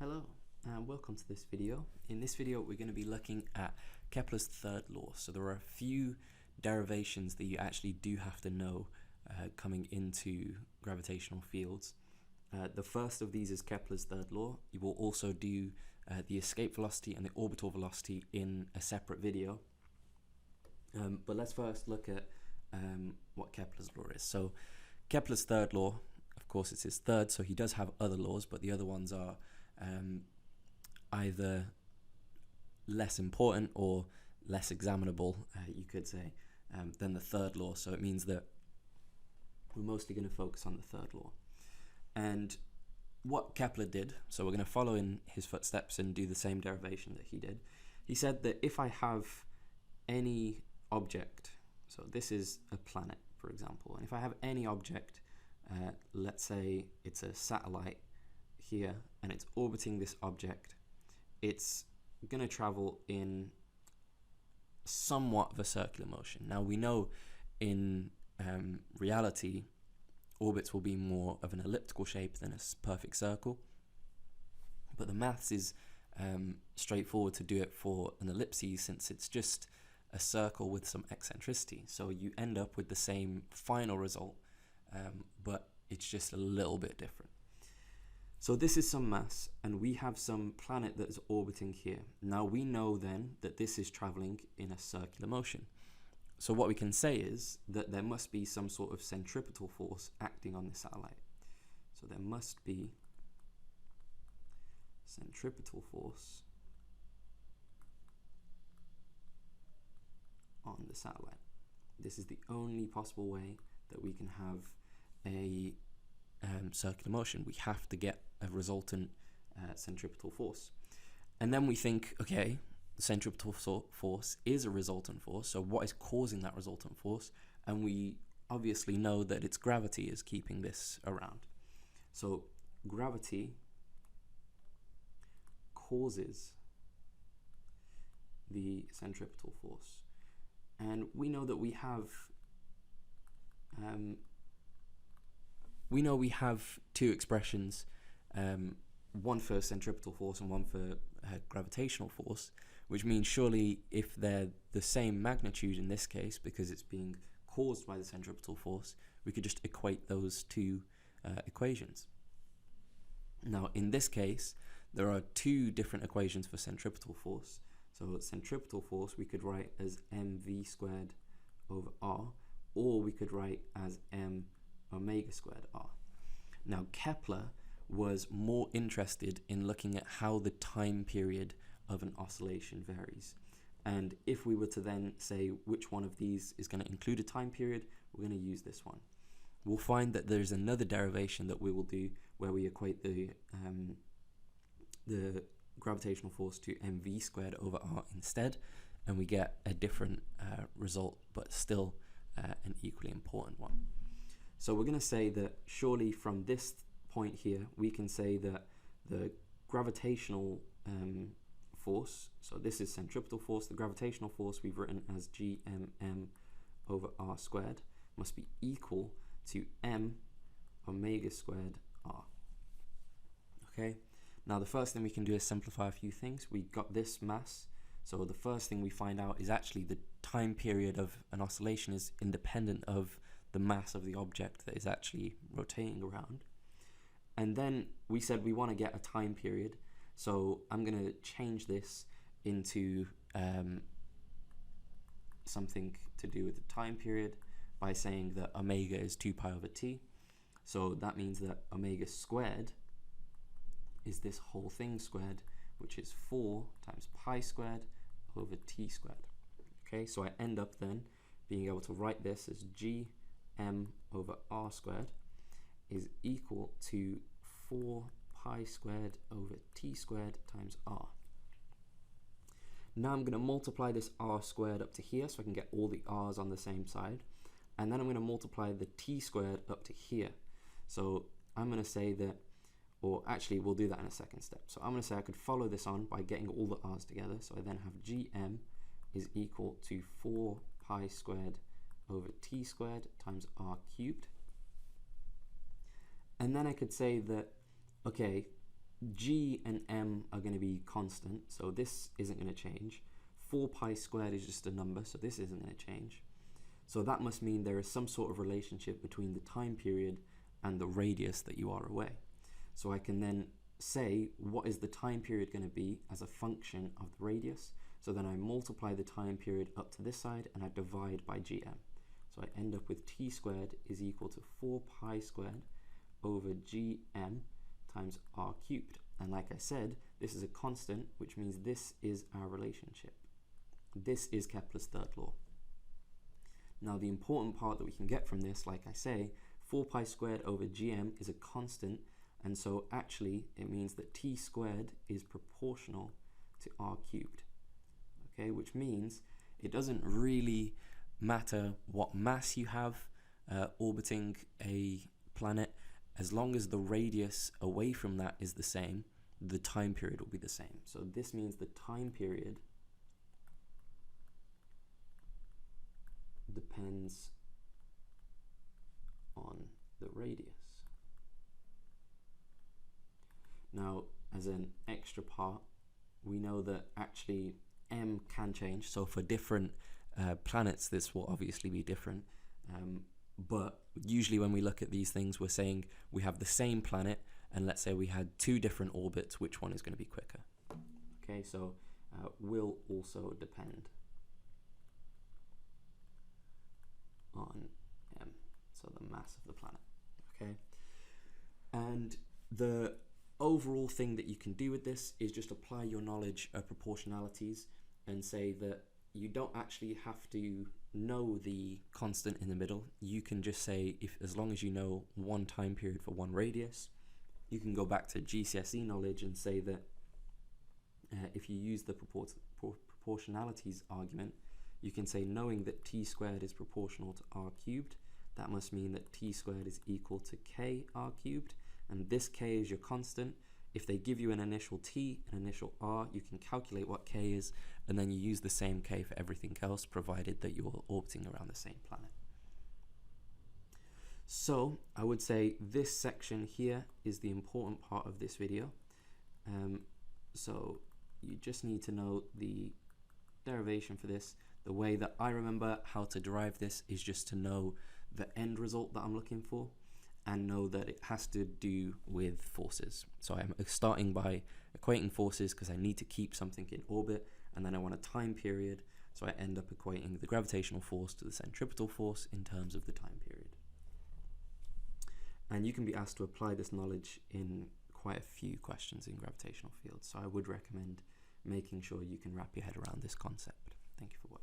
Hello and welcome to this video. In this video we're going to be looking at Kepler's third law. So there are a few derivations that you actually do have to know coming into gravitational fields. The first of these is Kepler's third law. You will also do the escape velocity and the orbital velocity in a separate video. But let's first look at what Kepler's law is. So Kepler's third law, of course it's his third, so he does have other laws, but the other ones are either less important or less examinable, you could say, than the third law. So it means that we're mostly going to focus on the third law. And what Kepler did, so we're going to follow in his footsteps and do the same derivation that he did. He said that if I have any object, so this is a planet, for example, and if I have any object, let's say it's a satellite here, and it's orbiting this object, it's going to travel in somewhat of a circular motion. Now we know in reality orbits will be more of an elliptical shape than a perfect circle, but the maths is straightforward to do it for an ellipse, since it's just a circle with some eccentricity, so you end up with the same final result, but it's just a little bit different. So this is some mass, and we have some planet that is orbiting here. Now we know then that this is traveling in a circular motion. So what we can say is that there must be some sort of centripetal force acting on the satellite. So there must be centripetal force on the satellite. This is the only possible way that we can have a circular motion. We have to get a resultant centripetal force. And then we think, okay, the centripetal force is a resultant force, so what is causing that resultant force? And we obviously know that it's gravity is keeping this around. So gravity causes the centripetal force. And we know that we have two expressions, one for centripetal force and one for gravitational force, which means surely if they're the same magnitude in this case, because it's being caused by the centripetal force, we could just equate those two equations. Now in this case, there are two different equations for centripetal force. So centripetal force we could write as mv squared over r, or we could write as m omega squared r. Now Kepler was more interested in looking at how the time period of an oscillation varies. And if we were to then say which one of these is going to include a time period, we're going to use this one. We'll find that there's another derivation that we will do where we equate the gravitational force to mv squared over r instead, and we get a different result, but still an equally important one. So we're going to say that surely from this point here, we can say that the gravitational force, so this is centripetal force, the gravitational force we've written as gmm over r squared must be equal to m omega squared r. Okay, now the first thing we can do is simplify a few things. We got this mass, so the first thing we find out is actually the time period of an oscillation is independent of the mass of the object that is actually rotating around. And then we said we want to get a time period, so I'm going to change this into something to do with the time period by saying that omega is 2 pi over t. So that means that omega squared is this whole thing squared, which is 4 times pi squared over t squared. Okay, so I end up then being able to write this as gm over r squared is equal to 4 pi squared over t squared times r. Now I'm going to multiply this r squared up to here so I can get all the r's on the same side, and then I'm going to multiply the t squared up to here. So I'm going to say that, or actually we'll do that in a second step. So I'm going to say I could follow this on by getting all the r's together. So I then have gm is equal to 4 pi squared over t squared times r cubed. And then I could say that, okay, G and M are going to be constant, so this isn't going to change. 4 pi squared is just a number, so this isn't going to change. So that must mean there is some sort of relationship between the time period and the radius that you are away. So I can then say, what is the time period going to be as a function of the radius? So then I multiply the time period up to this side and I divide by gm. So I end up with t squared is equal to 4 pi squared over gm times r cubed. And like I said, this is a constant, which means this is our relationship. This is Kepler's third law. Now the important part that we can get from this, like I say, 4 pi squared over gm is a constant, and so actually it means that t squared is proportional to r cubed. Okay, which means it doesn't really matter what mass you have orbiting a planet, as long as the radius away from that is the same, the time period will be the same. So this means the time period depends on the radius. Now, as an extra part, we know that actually m can change. So for different planets, this will obviously be different. But usually when we look at these things, we're saying we have the same planet, and let's say we had 2 different orbits, which one is going to be quicker? Okay, so will also depend on m, so the mass of the planet. Okay, and the overall thing that you can do with this is just apply your knowledge of proportionalities and say that you don't actually have to know the constant in the middle. You can just say, if as long as you know one time period for one radius, you can go back to GCSE knowledge and say that if you use the proportionalities argument, you can say, knowing that t squared is proportional to r cubed, that must mean that t squared is equal to k r cubed, and this k is your constant. If they give you an initial t, an initial r, you can calculate what k is, and then you use the same k for everything else, provided that you're orbiting around the same planet. So I would say this section here is the important part of this video. So you just need to know the derivation for this. The way that I remember how to derive this is just to know the end result that I'm looking for, and know that it has to do with forces. So I'm starting by equating forces because I need to keep something in orbit, and then I want a time period, so I end up equating the gravitational force to the centripetal force in terms of the time period. And you can be asked to apply this knowledge in quite a few questions in gravitational fields, so I would recommend making sure you can wrap your head around this concept. Thank you for watching.